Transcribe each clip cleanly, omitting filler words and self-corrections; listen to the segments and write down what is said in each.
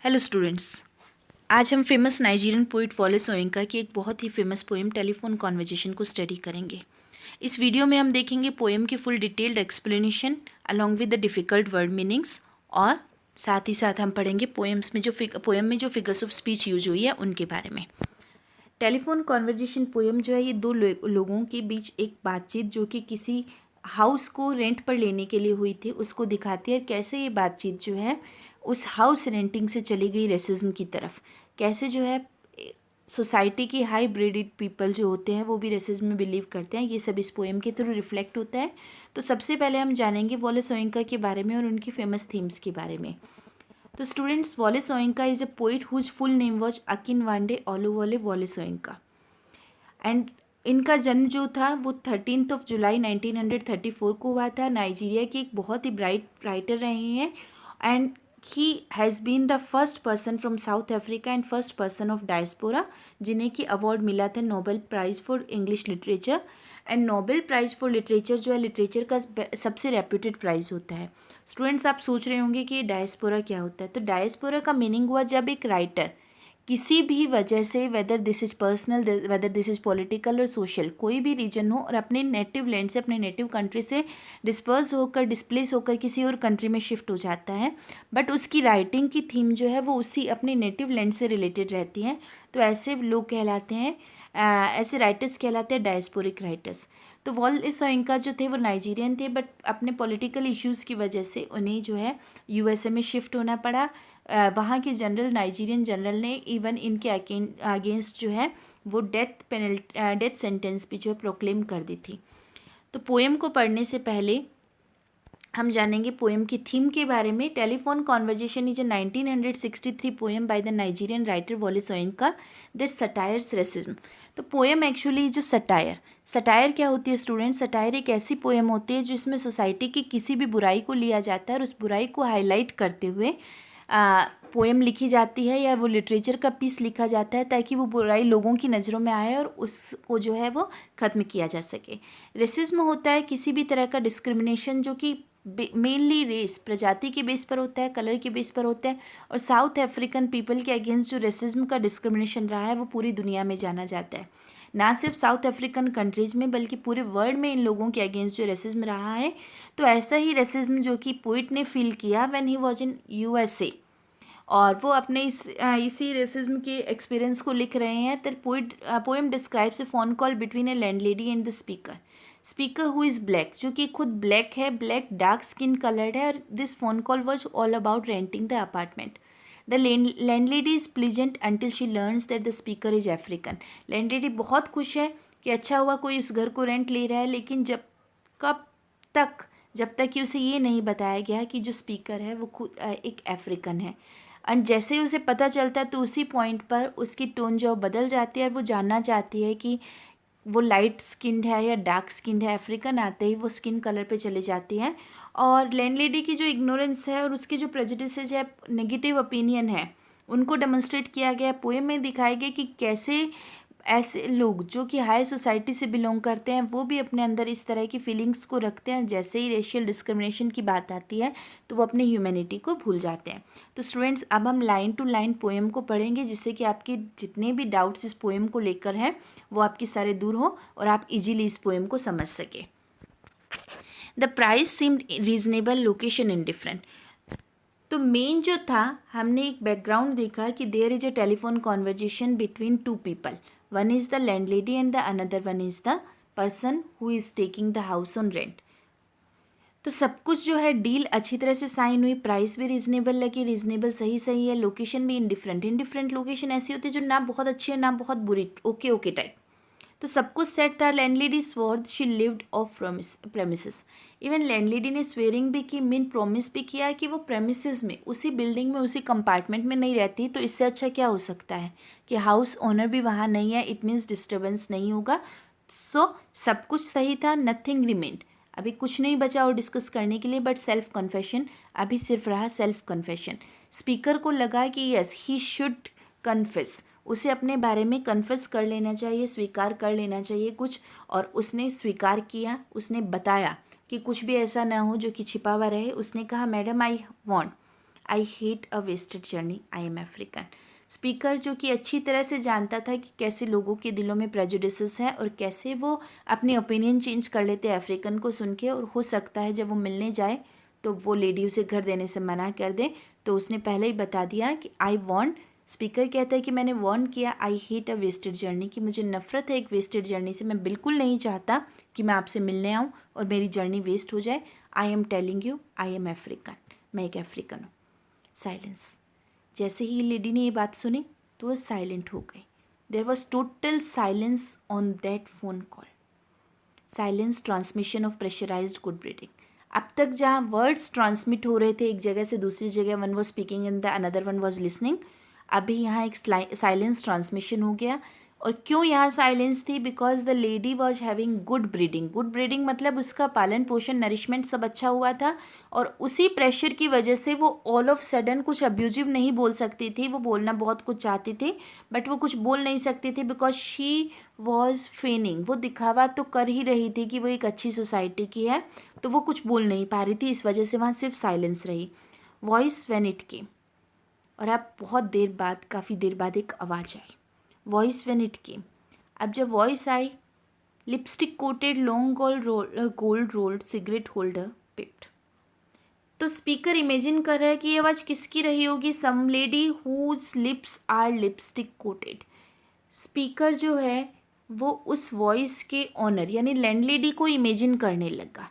Hello students. आज हम famous Nigerian poet वॉले सोयिंका की एक बहुत ही फेमस पोएम टेलीफोन कॉन्वर्जेशन को स्टडी करेंगे। इस वीडियो में हम देखेंगे पोएम की full detailed explanation along with the difficult word meanings, और साथ ही साथ हम पढ़ेंगे पोएम में जो फिगर्स ऑफ स्पीच यूज हुई है उनके बारे में। टेलीफोन कॉन्वर्जेशन पोएम जो है ये दो लोगों के बीच एक बातचीत जो कि किसी हाउस को रेंट पर लेने के लिए हुई थी उसको दिखाती है। कैसे ये बातचीत जो है उस हाउस रेंटिंग से चली गई रेसिज्म की तरफ, कैसे जो है सोसाइटी की हाई ब्रेडेड पीपल जो होते हैं वो भी रेसिज्म में बिलीव करते हैं, ये सब इस पोएम के थ्रू रिफ्लेक्ट होता है। तो सबसे पहले हम जानेंगे वॉले सोयिंका के बारे में और उनकी फेमस थीम्स के बारे में। तो students, Wole Soyinka is a poet whose full name was Akinwande Oluwole Wole Soyinka, and इनका जन्म जो था वो 13 जुलाई 1934 को हुआ था। नाइजीरिया की एक बहुत ही ब्राइट राइटर रहे हैं, and he has been the first person from South Africa and first person of diaspora जिन्हें कि अवार्ड मिला था Nobel prize for English literature. And Nobel prize for literature जो है लिटरेचर का सबसे रेप्यूटेड प्राइज़ होता है। स्टूडेंट्स, आप सोच रहे होंगे कि डायस्पोरा क्या होता है। तो डायस्पोरा का मीनिंग हुआ जब एक राइटर किसी भी वजह से, weather this is personal, weather this is political और सोशल, कोई भी रीजन हो, और अपने नेटिव लैंड से, अपने नेटिव कंट्री से डिस्पर्स होकर, डिस्प्लेस होकर किसी और कंट्री में शिफ्ट हो जाता है, बट उसकी राइटिंग की थीम जो है वो उसी अपने नेटिव लैंड से रिलेटेड रहती है। तो ऐसे लोग कहलाते हैं, ऐसे राइटर्स कहलाते हैं डायस्पोरिक राइटर्स। तो वॉले सोयिंका जो थे वो नाइजीरियन थे, बट अपने पॉलिटिकल इश्यूज़ की वजह से उन्हें जो है यूएसए में शिफ्ट होना पड़ा। वहाँ के जनरल, नाइजीरियन जनरल ने इवन इनके अगेंस्ट जो है वो डेथ सेंटेंस भी जो है प्रोक्लेम कर दी थी। तो पोएम को पढ़ने से पहले हम जानेंगे पोएम की थीम के बारे में। Telephone conversation is a 1963 poem by the Nigerian writer Wole Soyinka that satirises racism. तो poem actually is a satire. Satire क्या होती है स्टूडेंट? सटायर एक ऐसी पोएम होती है जिसमें सोसाइटी की किसी भी बुराई को लिया जाता है और उस बुराई को हाईलाइट करते हुए पोएम लिखी जाती है, या वो लिटरेचर का पीस लिखा जाता है ताकि वो बुराई लोगों की नज़रों में आए और उसको जो है वो ख़त्म किया जा सके। रेसिज्म होता है किसी भी तरह का डिस्क्रिमिनेशन जो कि मेनली रेस, प्रजाति के बेस पर होता है, कलर के बेस पर होता है। और साउथ अफ्रीकन पीपल के अगेंस्ट जो रेसिज्म का डिस्क्रिमिनेशन रहा है वो पूरी दुनिया में जाना जाता है। ना सिर्फ साउथ अफ्रीकन कंट्रीज़ में बल्कि पूरे वर्ल्ड में इन लोगों के अगेंस्ट जो रेसिज्म रहा है। तो ऐसा ही रेसिज्म जो कि पोइट ने फील किया when he was in USA, और वो अपने इसी रेसिज्म के एक्सपीरियंस को लिख रहे हैं। The poem describes a phone call between A landlady and the speaker who is black, जो कि खुद ब्लैक है, ब्लैक डार्क स्किन कलर्ड है। और this phone call was all about renting the apartment. The landlady is pleasant until she learns that the speaker is African. Landlady बहुत खुश है कि अच्छा हुआ कोई इस घर को रेंट ले रहा है, लेकिन कब तक जब तक कि उसे ये नहीं बताया गया कि जो स्पीकर है वो खुद एक अफ्रीकन है। एंड जैसे ही उसे पता चलता है तो उसी पॉइंट पर उसकी टोन जो बदल जाती है और वो जानना चाहती है कि वो लाइट स्किन्ड है या डार्क स्किन्ड है। अफ्रीकन आते ही वो स्किन कलर पे चले जाती है। और लैंडलेडी की जो इग्नोरेंस है और उसकी जो प्रेजुडिसेस है, नेगेटिव ओपिनियन है, उनको डेमोन्स्ट्रेट किया गया। पोएम में दिखाया गया कि कैसे ऐसे लोग जो कि हाई सोसाइटी से बिलोंग करते हैं वो भी अपने अंदर इस तरह की फीलिंग्स को रखते हैं। जैसे ही रेशियल डिस्क्रिमिनेशन की बात आती है तो वो अपनी ह्यूमैनिटी को भूल जाते हैं। तो स्टूडेंट्स, अब हम लाइन टू लाइन पोएम को पढ़ेंगे जिससे कि आपके जितने भी डाउट्स इस पोएम को लेकर हैं वो आपके सारे दूर हो और आप इजीली इस पोएम को समझ सके। The price seemed reasonable, location indifferent. तो मेन जो था, हमने एक बैकग्राउंड देखा कि there is a telephone conversation between two people, one is the landlady and the another one is the person who is taking the house on rent. तो सब कुछ जो है डील अच्छी तरह से साइन हुई, प्राइस भी रीजनेबल लगी, रीजनेबल सही सही है, लोकेशन भी इंडिफरेंट। इंडिफरेंट लोकेशन ऐसी होती है जो ना बहुत अच्छी है ना बहुत बुरी, ओके ओके टाइप। तो सब कुछ सेट था। Landlady sword she lived of premises. Even landlady ने स्वेरिंग भी की, मीन प्रॉमिस भी किया कि वो प्रेमिसेस में, उसी बिल्डिंग में, उसी कंपार्टमेंट में नहीं रहती। तो इससे अच्छा क्या हो सकता है कि हाउस ओनर भी वहाँ नहीं है, इट मीन्स डिस्टर्बेंस नहीं होगा। सो सब कुछ सही था, नथिंग रिमेंड। अभी कुछ नहीं बचा और डिस्कस करने के लिए बट सेल्फ कन्फेशन। अभी सिर्फ रहा सेल्फ कन्फेशन। स्पीकर को लगा कि यस ही शुड कन्फेस, उसे अपने बारे में कन्फेस कर लेना चाहिए, स्वीकार कर लेना चाहिए कुछ। और उसने स्वीकार किया, उसने बताया कि कुछ भी ऐसा ना हो जो कि छिपा हुआ रहे। उसने कहा, madam I want, I hate a wasted journey, I am African. Speaker जो कि अच्छी तरह से जानता था कि कैसे लोगों के दिलों में प्रेजुडिसेस हैं और कैसे वो अपनी ओपिनियन चेंज कर लेते हैं अफ्रीकन को सुन के, और हो सकता है जब वो मिलने जाए तो वो लेडी उसे घर देने से मना कर दे। तो उसने पहले ही बता दिया कि आई वॉन्ट, स्पीकर कहता है कि मैंने वार्न किया, I hate a wasted journey, कि मुझे नफरत है एक वेस्टेड जर्नी से, मैं बिल्कुल नहीं चाहता कि मैं आपसे मिलने आऊँ और मेरी जर्नी वेस्ट हो जाए। I am telling you I am African, मैं एक अफ्रीकन हूँ। साइलेंस। जैसे ही लेडी ने ये बात सुनी तो वो साइलेंट हो गई। There was total silence on that phone call. Silence, transmission of pressurized good breeding. अब तक जहाँ वर्ड्स ट्रांसमिट हो रहे थे एक जगह से दूसरी जगह, one was speaking and the another one was listening, अभी यहाँ एक साइलेंस ट्रांसमिशन हो गया। और क्यों यहाँ साइलेंस थी? Because the lady was having good breeding. Good breeding मतलब उसका पालन पोषण, नरिशमेंट सब अच्छा हुआ था, और उसी प्रेशर की वजह से वो ऑल ऑफ सडन कुछ अब्यूजिव नहीं बोल सकती थी। वो बोलना बहुत कुछ चाहती थी बट वो कुछ बोल नहीं सकती थी बिकॉज शी वॉज फेनिंग। वो दिखावा तो कर ही रही थी कि वो एक अच्छी सोसाइटी की है, तो वो कुछ बोल नहीं पा रही थी, इस वजह से वहाँ सिर्फ साइलेंस रही। वॉइस व्हेन इट केम, और अब बहुत देर बाद, काफ़ी देर बाद एक आवाज़ आई। वॉइस व्हेन इट केम, अब जब वॉइस आई, lipstick coated long gold rolled cigarette holder pipped. तो स्पीकर इमेजिन कर रहा है कि ये आवाज़ किसकी रही होगी? Some lady whose lips are lipstick coated. Speaker जो है वो उस वॉइस के ऑनर यानी लैंडलेडी को इमेजिन करने लगा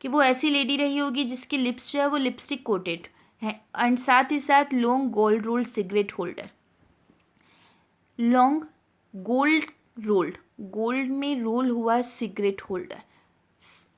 कि वो ऐसी लेडी रही होगी जिसकी लिप्स जो है वो लिपस्टिक कोटेड है, एंड साथ ही साथ long gold rolled cigarette holder. Long gold rolled, gold में रोल हुआ सिगरेट होल्डर।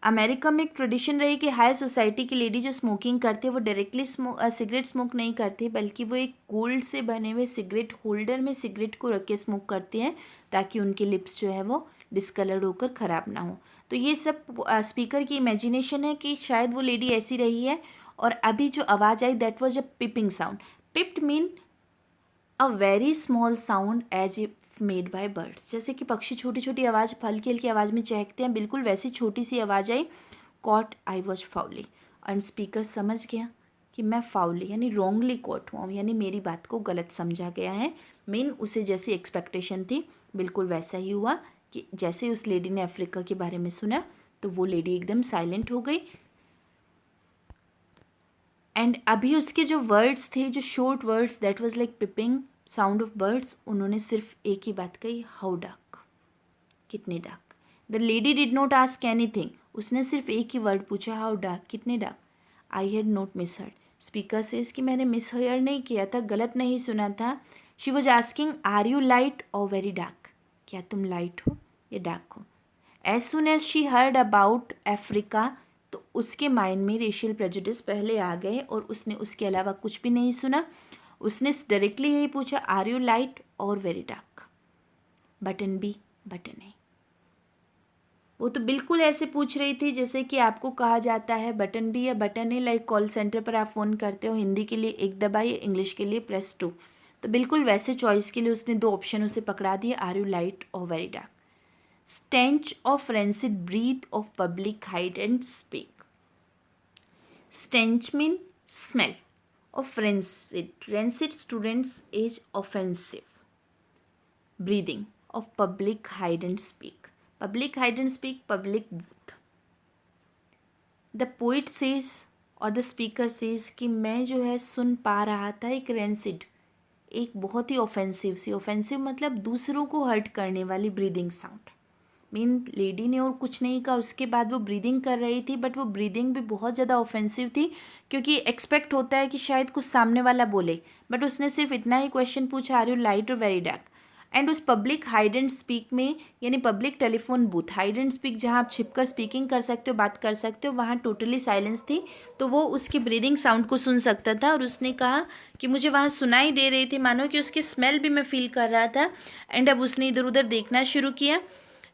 अमेरिका में एक ट्रेडिशन रही कि हाई सोसाइटी की लेडी जो स्मोकिंग करती है वो डायरेक्टली सिगरेट स्मोक नहीं करती, बल्कि वो एक गोल्ड से बने हुए सिगरेट होल्डर में सिगरेट को रख के स्मोक करती हैं ताकि उनकी लिप्स जो है वो डिस्कलर्ड होकर ख़राब ना हो। तो ये सब स्पीकर की इमेजिनेशन है कि शायद वो लेडी ऐसी रही है। और अभी जो आवाज़ आई that was a piping sound. Pipped mean a very small sound as if made by birds. जैसे कि पक्षी छोटी छोटी आवाज़, हल्की हल्की आवाज़ में चहकते हैं, बिल्कुल वैसी छोटी सी आवाज़ आई। Caught I was foully, and speaker समझ गया कि मैं फाउली यानी रॉन्गली कॉट हुआ हूँ, यानी मेरी बात को गलत समझा गया है। मेन उसे जैसी एक्सपेक्टेशन थी बिल्कुल वैसा ही हुआ कि जैसे उस लेडी ने अफ्रीका के बारे में सुना तो वो लेडी एकदम साइलेंट हो गई। एंड अभी उसके जो वर्ड्स थे, जो short words, that was like peeping sound of birds, उन्होंने सिर्फ एक ही बात कही, हाउ डार्क, कितने dark. The lady did not ask anything, उसने सिर्फ एक ही वर्ड पूछा, हाउ डार्क, कितने dark. I had not miss heard, speaker से इसकी मैंने मिस हयर नहीं किया था, गलत नहीं सुना था। She was asking are you light और वेरी डार्क, क्या तुम लाइट हो या डार्क हो। As soon as she heard about Africa, तो उसके माइंड में रेशियल प्रेजुडिस पहले आ गए और उसने उसके अलावा कुछ भी नहीं सुना। उसने डायरेक्टली यही पूछा, आर यू लाइट और very dark, button B button A. वो तो बिल्कुल ऐसे पूछ रही थी जैसे कि आपको कहा जाता है बटन बी या बटन ए, लाइक कॉल सेंटर पर आप फ़ोन करते हो, हिंदी के लिए एक दबाइए, इंग्लिश के लिए प्रेस 2। तो बिल्कुल वैसे चॉइस के लिए उसने दो ऑप्शन उसे पकड़ा दिए, आर यू लाइट और very dark. stench of rancid breath of public hide and speak. Stench mean smell of rancid. Rancid students age offensive. Breathing of public hide and speak. Public hide and speak, public booth. The poet says और the speaker says कि मैं जो है सुन पा रहा था एक rancid, एक बहुत ही ऑफेंसिव सी, ऑफेंसिव मतलब दूसरों को हर्ट करने वाली ब्रीदिंग साउंड। मीन लेडी ने और कुछ नहीं कहा, उसके बाद वो ब्रीदिंग कर रही थी, बट वो ब्रीदिंग भी बहुत ज़्यादा ऑफेंसिव थी क्योंकि एक्सपेक्ट होता है कि शायद कुछ सामने वाला बोले, बट उसने सिर्फ इतना ही क्वेश्चन पूछा, आर यू लाइट और वेरी डार्क। एंड उस पब्लिक हाइड एंड स्पीक में, यानी public telephone booth, hide and speak जहाँ आप छिपकर स्पीकिंग कर सकते हो, बात कर सकते हो, वहाँ टोटली साइलेंस थी, तो वो उसकी ब्रीदिंग साउंड को सुन सकता था। और उसने कहा कि मुझे वहाँ सुनाई दे रही थी, मानो कि उसकी स्मेल भी मैं फील कर रहा था। एंड अब उसने इधर उधर देखना शुरू किया।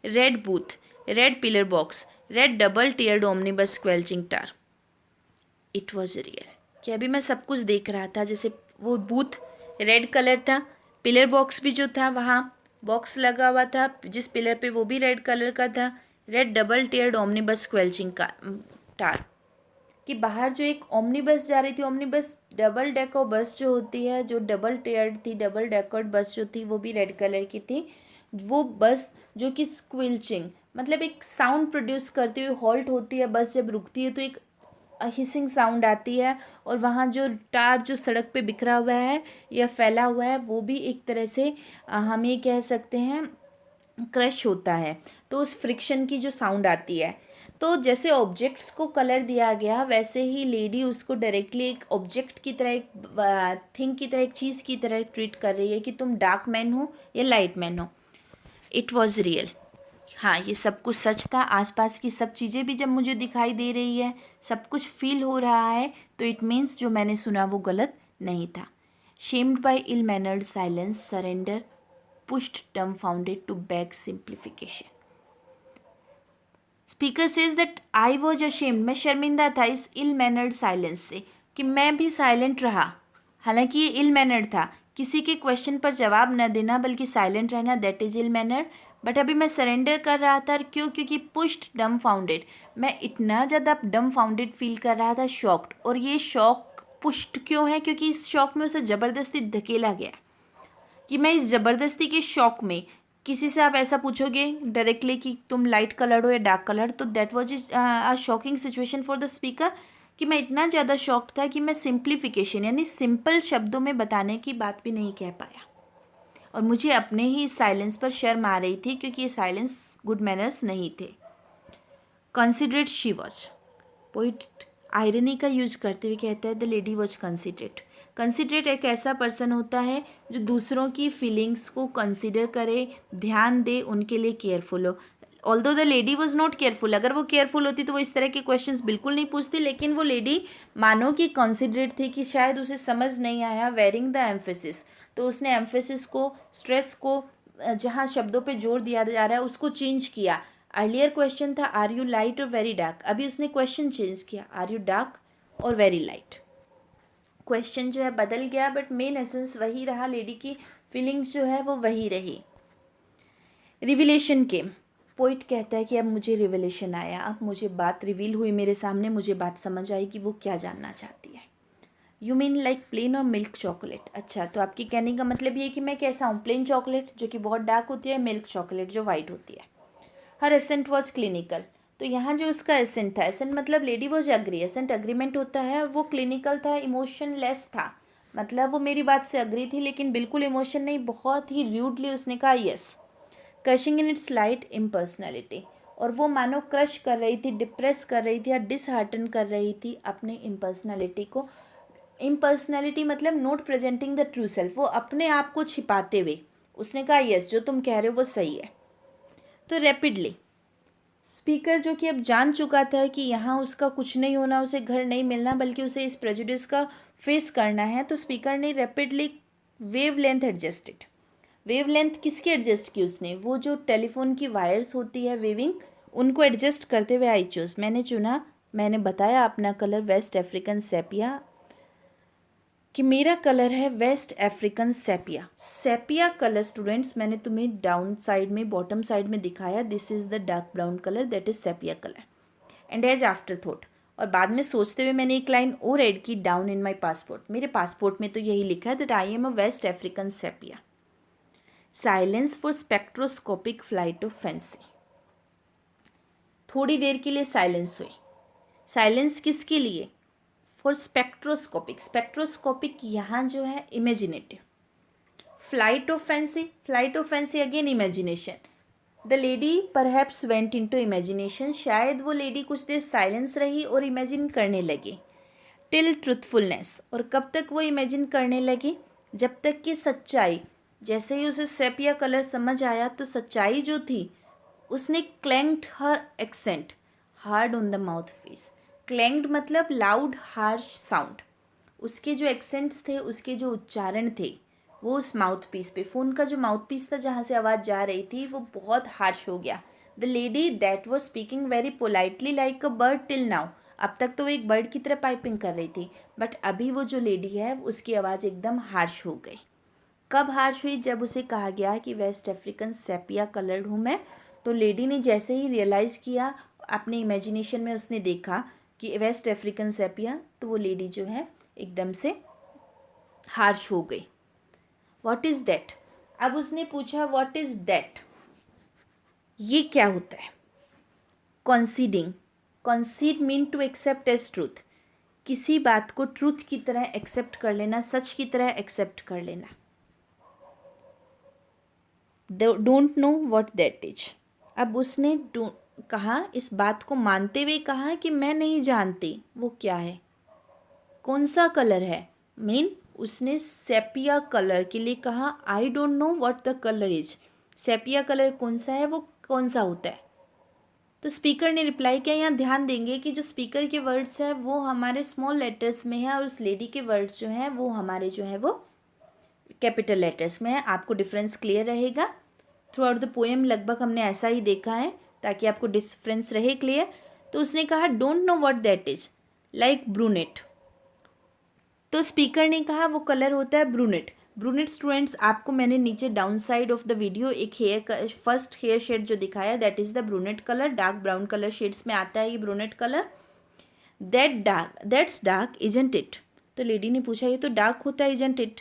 Red booth, red pillar box, red double tiered omnibus squelching tar. It was real, कि अभी मैं सब कुछ देख रहा था। जैसे वो बूथ रेड कलर था, पिलर बॉक्स भी जो था वहाँ बॉक्स लगा हुआ था जिस पिलर पे, वो भी रेड कलर का था। रेड डबल टीयर्ड ओमनिबस स्क्वेल्चिंग का टार, कि बाहर जो एक ओमनी बस जा रही थी, ओमनी बस डबल डेकर बस जो होती है, जो डबल टेयर्ड थी, डबल डेकर्ड बस जो थी वो भी रेड कलर की थी। वो बस जो कि स्क्विल्चिंग मतलब एक साउंड प्रोड्यूस करती हुई हॉल्ट होती है, बस जब रुकती है तो एक हिसिंग साउंड आती है, और वहाँ जो टार जो सड़क पे बिखरा हुआ है या फैला हुआ है वो भी एक तरह से हम ये कह सकते हैं क्रश होता है, तो उस फ्रिक्शन की जो साउंड आती है। तो जैसे ऑब्जेक्ट्स को कलर दिया गया वैसे ही लेडी उसको डायरेक्टली एक ऑब्जेक्ट की तरह, एक थिंग की तरह, एक चीज़ की तरह ट्रीट कर रही है कि तुम डार्क मैन हो या लाइट मैन हो। It was real. हाँ, ये सब कुछ सच था। आसपास की सब चीज़ें भी जब मुझे दिखाई दे रही है, सब कुछ फील हो रहा है, तो इट मीन्स जो मैंने सुना वो गलत नहीं था। Shamed by ill mannered silence, surrender pushed dumbfounded to beg simplification. Speaker says that I was ashamed, मैं शर्मिंदा था इस इल मैनर्ड साइलेंस से, कि मैं भी साइलेंट रहा। हालांकि ये इल मैनर्ड था, किसी के क्वेश्चन पर जवाब न देना बल्कि साइलेंट रहना, that is ill mannered. But अभी मैं सरेंडर कर रहा था। क्यों? क्योंकि पुश्ड डम्बफाउंडेड, मैं इतना ज़्यादा डम्बफाउंडेड फील कर रहा था, शॉक्ड। और ये शॉक पुश्ड क्यों है? क्योंकि इस शॉक में उसे ज़बरदस्ती धकेला गया। कि मैं इस ज़बरदस्ती के शौक में, किसी से आप ऐसा पूछोगे डायरेक्टली कि तुम लाइट कलर हो या डार्क कलर, तो that was a shocking situation for the speaker, कि मैं इतना ज़्यादा शॉक्ड था कि मैं सिंप्लीफिकेशन यानी सिंपल शब्दों में बताने की बात भी नहीं कह पाया। और मुझे अपने ही इस साइलेंस पर शर्म आ रही थी, क्योंकि ये साइलेंस गुड मैनर्स नहीं थे। Considerate she was, poet irony का यूज करते हुए कहता है the lady was considerate. Considerate एक ऐसा पर्सन होता है जो दूसरों की फीलिंग्स को कंसिडर करे, ध्यान दे, उनके लिए केयरफुल हो। Although the lady was not careful, अगर वो केयरफुल होती तो वो इस तरह के क्वेश्चंस बिल्कुल नहीं पूछती, लेकिन वो लेडी मानो कि कंसिडरेट थी, कि शायद उसे समझ नहीं आया वेयरिंग द एम्फेसिस, तो उसने एम्फेसिस को, स्ट्रेस को, जहाँ शब्दों पे जोर दिया जा रहा है उसको चेंज किया। अर्लियर क्वेश्चन था आर यू लाइट और वेरी डार्क, अभी उसने क्वेश्चन चेंज किया, आर यू डार्क और वेरी लाइट। क्वेश्चन जो है बदल गया, बट मेन एसेंस वही रहा, लेडी की फीलिंग्स जो है वो वही रही। रिविलेशन के पोइट कहता है कि अब मुझे रिविलेशन आया, अब मुझे बात रिवील हुई मेरे सामने, मुझे बात समझ आई कि वो क्या जानना चाहती है। यू मीन लाइक प्लेन और मिल्क चॉकलेट? अच्छा, तो आपके कहने का मतलब ये कि मैं कैसा हूँ, प्लेन चॉकलेट जो कि बहुत डार्क होती है, मिल्क चॉकलेट जो वाइट होती है। हर एसेंट वॉज क्लिनिकल, तो यहाँ जो उसका एसेंट था, एसेंट मतलब lady was agree, assent agreement होता है, वो क्लिनिकल था, इमोशन लेस था। मतलब वो मेरी बात से अग्री थी लेकिन बिल्कुल इमोशन नहीं, बहुत ही र्यूडली उसने कहा yes. Crushing in its light impersonality, और वो मानो क्रश कर रही थी, डिप्रेस कर रही थी या डिसहार्टन कर रही थी अपने इम्पर्सनैलिटी को। इम्पर्सनैलिटी मतलब not presenting the true self, वो अपने आप को छिपाते हुए उसने कहा यस जो तुम कह रहे हो वो सही है। तो रैपिडली स्पीकर जो कि अब जान चुका था कि यहाँ उसका कुछ नहीं होना, उसे घर नहीं मिलना, बल्कि उसे इस प्रेजुडिस का फेस करना है, तो स्पीकर ने rapidly wave length adjusted. Wave length किसकी एडजस्ट की उसने? वो जो टेलीफोन की वायर्स होती है वेविंग, उनको एडजस्ट करते हुए आई चूज़, मैंने चुना, मैंने बताया अपना कलर वेस्ट अफ्रीकन सेपिया, कि मेरा कलर है West African sepia. Sepia colour students मैंने तुम्हें डाउन साइड में, बॉटम साइड में दिखाया, this is the dark brown colour, that is sepia colour. And as afterthought, और बाद में सोचते हुए मैंने एक लाइन और ऐड की, डाउन इन माई पासपोर्ट, मेरे पासपोर्ट में तो यही लिखा है that I am a West African sepia. Silence for spectroscopic flight of fancy. थोड़ी देर के लिए साइलेंस हुई। साइलेंस किसके लिए? फॉर स्पेक्ट्रोस्कोपिक, स्पेक्ट्रोस्कोपिक यहाँ जो है imaginative. Flight of fancy, flight of fancy again imagination. The lady perhaps went into imagination, शायद वो लेडी कुछ देर साइलेंस रही और इमेजिन करने लगी। टिल ट्रुथफुलनेस, और कब तक वो इमेजिन करने लगी? जब तक कि सच्चाई, जैसे ही उसे सेपिया कलर समझ आया तो सच्चाई जो थी, उसने clanked her accent hard on the mouthpiece. Clanked मतलब लाउड हार्श साउंड, उसके जो एक्सेंट्स थे, उसके जो उच्चारण थे, वो उस माउथ पीस पे, फ़ोन का जो माउथ पीस था जहाँ से आवाज़ जा रही थी, वो बहुत हार्श हो गया। The lady that was speaking very politely like a bird till now, अब तक तो वो एक बर्ड की तरह पाइपिंग कर रही थी, बट अभी वो जो लेडी है उसकी आवाज़ एकदम हार्श हो गई। कब हार्श हुई? जब उसे कहा गया कि वेस्ट अफ्रीकन सेपिया कलर्ड हूँ मैं, तो लेडी ने जैसे ही रियलाइज़ किया, अपने इमेजिनेशन में उसने देखा कि वेस्ट अफ्रीकन सेपिया, तो वो लेडी जो है एकदम से हार्श हो गई। What is that? अब उसने पूछा व्हाट इज़ दैट, ये क्या होता है? Conceding, concede mean to accept as truth, किसी बात को ट्रूथ की तरह एक्सेप्ट कर लेना, सच की तरह एक्सेप्ट कर लेना। Don't know what that is. अब उसने कहा, इस बात को मानते हुए कहा कि मैं नहीं जानती वो क्या है, कौन सा कलर है। उसने सेपिया कलर के लिए कहा I don't know what the colour is. Sepia colour कौन सा है, वो कौन सा होता है? तो स्पीकर ने रिप्लाई किया। यहाँ ध्यान देंगे कि जो स्पीकर के वर्ड्स है वो हमारे स्मॉल लेटर्स में है और उस लेडी के वर्ड्स जो हैं वो हमारे जो है वो कैपिटल लेटर्स में है। आपको डिफरेंस क्लियर रहेगा। थ्रू आउट द पोएम लगभग हमने ऐसा ही देखा है, ताकि आपको डिफरेंस रहे क्लियर। तो उसने कहा don't know what that is, like brunette. तो स्पीकर ने कहा वो कलर होता है ब्रूनेट। ब्रूनेट स्टूडेंट्स, आपको मैंने नीचे down side of the video एक हेयर फर्स्ट हेयर शेड जो दिखाया, that is the brunette colour. Dark brown colour shades में आता है ये brunette colour. That's dark isn't it. तो लेडी ने पूछा ये तो डार्क होता है isn't it?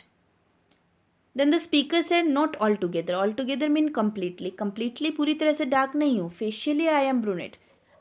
Then the speaker said not all together. All together mean completely, completely पूरी तरह से डार्क नहीं हूँ, फेशियली आई एम ब्रूनेट।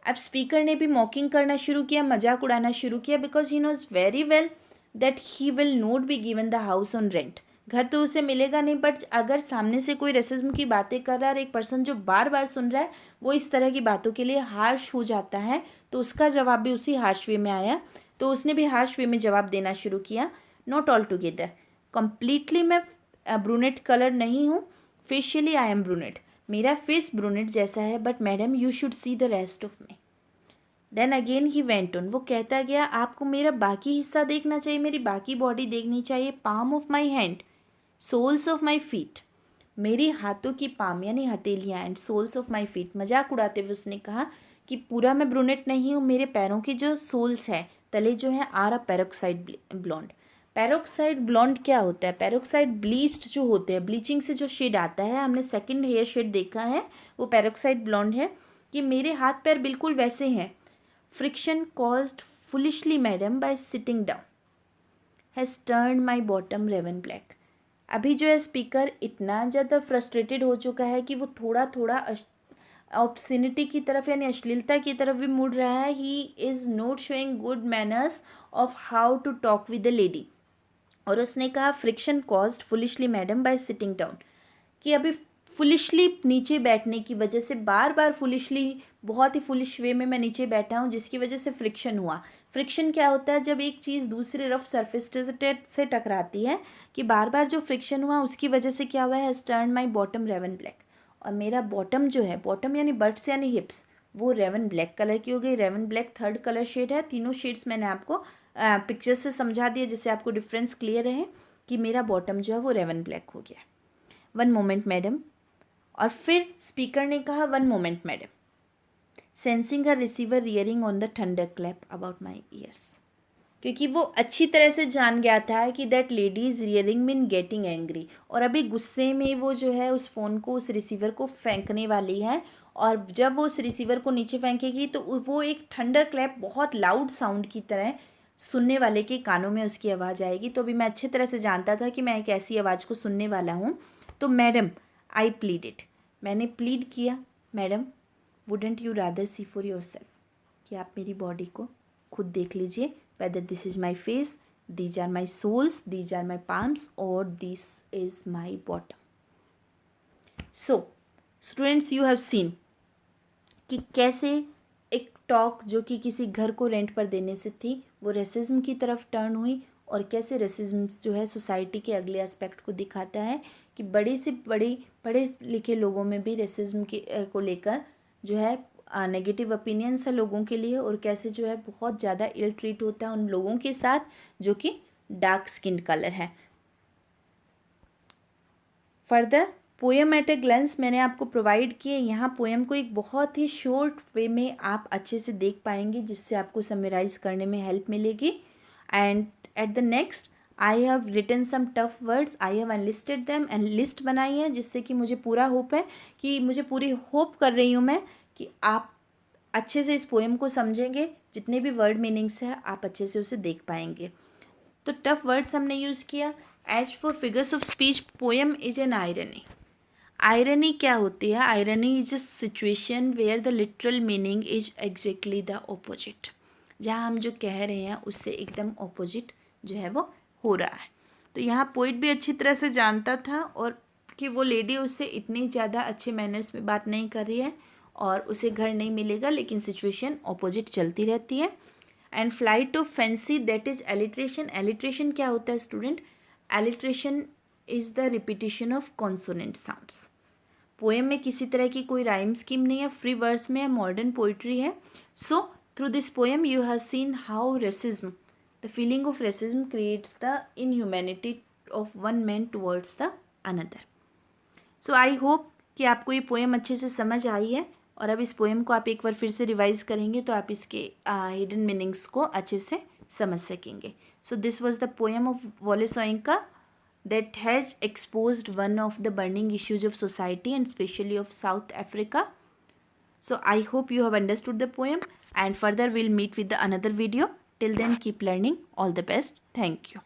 अब स्पीकर ने भी मॉकिंग करना शुरू किया, मजाक उड़ाना शुरू किया, because he knows very well that he will not be given the house on rent. घर तो उसे मिलेगा नहीं, बट अगर सामने से कोई रेसिज्म की बातें कर रहा है और एक पर्सन जो बार बार सुन रहा है वो इस तरह की बातों के लिए हार्श हो जाता है, तो उसका जवाब भी उसी हार्श वे में आया। तो उसने भी हार्श वे में जवाब देना शुरू किया, नॉट ऑल टुगेदर, कम्प्लीटली मैं ब्रूनेट कलर नहीं हूँ, फेशियली आई एम ब्रूनेट, मेरा फेस ब्रूनेट जैसा है, but madam you should see the rest of me. Then again he went on, वो कहता गया आपको मेरा बाकी हिस्सा देखना चाहिए, मेरी बाकी बॉडी देखनी चाहिए। Palm of my hand, soles of my feet, मेरी हाथों की पाम यानी हथेलियाँ, and soles of my feet, मजाक उड़ाते हुए उसने कहा कि पूरा मैं ब्रूनेट नहीं हूँ, मेरे पैरों की जो सोल्स है, तले जो है, are a peroxide blonde. Peroxide blonde क्या होता है? पेरोक्साइड ब्लीच्ड जो होते हैं, ब्लीचिंग से जो शेड आता है, हमने सेकंड हेयर शेड देखा है, वो पेरोक्साइड ब्लॉन्ड है। कि मेरे हाथ पैर बिल्कुल वैसे हैं। Friction caused foolishly madam by sitting down has turn my bottom raven black. अभी जो है स्पीकर इतना ज़्यादा फ्रस्ट्रेटेड हो चुका है कि वो थोड़ा थोड़ा ऑब्सिनिटी की तरफ यानी अश्लीलता की तरफ भी मुड़ रहा है। He is not showing good manners of how to talk with the lady. और उसने कहा friction caused foolishly madam by sitting down, कि अभी फुलिशली नीचे बैठने की वजह से, बार बार फुलिशली, बहुत ही फुलिश वे में मैं नीचे बैठा हूँ, जिसकी वजह से फ्रिक्शन हुआ। फ्रिक्शन क्या होता है? जब एक चीज़ दूसरे रफ सरफेस से टकराती है, कि बार बार जो फ्रिक्शन हुआ उसकी वजह से क्या हुआ है, turn my bottom raven black, और मेरा बॉटम जो है, बॉटम यानी बट्स यानी हिप्स, वो रेवन ब्लैक कलर की हो गई। Raven black third colour shade है। तीनों शेड्स मैंने आपको पिक्चर से समझा दिया, जिससे आपको डिफरेंस क्लियर रहे कि मेरा बॉटम जो है वो रेवन ब्लैक हो गया। One moment madam. और फिर स्पीकर ने कहा one moment madam, sensing her receiver rearing on the thunder clap about my years, क्योंकि वो अच्छी तरह से जान गया था कि that lady is rearing mean getting angry, और अभी गुस्से में वो जो है उस फ़ोन को, उस रिसीवर को फेंकने वाली है। और जब वो उस रिसीवर को नीचे फेंकेगी तो वो एक थंडर क्लैप बहुत लाउड साउंड की तरह सुनने वाले के कानों में उसकी आवाज़ आएगी। तो अभी मैं अच्छी तरह से जानता था कि मैं एक ऐसी आवाज़ को सुनने वाला हूँ। तो मैडम, आई प्लीडेड, मैंने प्लीड किया, madam wouldn't you rather see for yourself, कि आप मेरी बॉडी को खुद देख लीजिए, whether this is my face, these are my soles, these are my palms, और this is my bottom. So students, you have seen कि कैसे एक टॉक जो कि किसी घर को रेंट पर देने से थी, वो रेसिज्म की तरफ टर्न हुई, और कैसे रेसिज्म जो है सोसाइटी के अगले एस्पेक्ट को दिखाता है, कि बड़ी से बड़ी पढ़े लिखे लोगों में भी रेसिज्म को लेकर जो है नेगेटिव ओपिनियंस है लोगों के लिए, और कैसे जो है बहुत ज़्यादा इल ट्रीट होता है उन लोगों के साथ जो कि डार्क स्किन कलर है। फर्दर पोएम एट ए ग्लेंस मैंने आपको प्रोवाइड किए। यहाँ पोएम को एक बहुत ही शॉर्ट वे में आप अच्छे से देख पाएंगे, जिससे आपको समराइज़ करने में हेल्प मिलेगी। And at the next I have written some tough words, I have unlisted them, and list बनाई है, जिससे कि मुझे पूरा होप है, कि मुझे पूरी होप कर रही हूँ मैं कि आप अच्छे से इस पोएम को समझेंगे, जितने भी वर्ड मीनिंग्स है आप अच्छे से उसे देख पाएंगे। तो टफ वर्ड्स हमने यूज़ किया। As for figures of speech, poem is an irony. Irony क्या होती है? Irony is a situation where the literal meaning is exactly the opposite. जहाँ हम जो कह रहे हैं उससे एकदम ऑपोजिट जो है वो हो रहा है। तो यहाँ पोइट भी अच्छी तरह से जानता था और कि वो लेडी उससे इतनी ज़्यादा अच्छे मैनर्स में बात नहीं कर रही है और उसे घर नहीं मिलेगा, लेकिन सिचुएशन ऑपोजिट चलती रहती है। And flight of fancy, that is alliteration. Alliteration क्या होता है student? Alliteration is the repetition of consonant sounds. Poem में किसी तरह की कोई राइम स्कीम नहीं है, फ्री वर्ड्स में है, मॉडर्न पोइट्री है। So through this poem you have seen how racism, the feeling of racism creates the inhumanity of one man towards the another. So I hope कि आपको ये poem अच्छे से समझ आई है और अब इस पोएम को आप एक बार फिर से रिवाइज करेंगे तो आप इसके हिडन मीनिंग्स को अच्छे से समझ सकेंगे। So this was the poem of Wole Soyinka that has exposed one of the burning issues of society and especially of South Africa. So I hope you have understood the poem and further we'll meet with the another video. Till then keep learning. All the best. Thank you.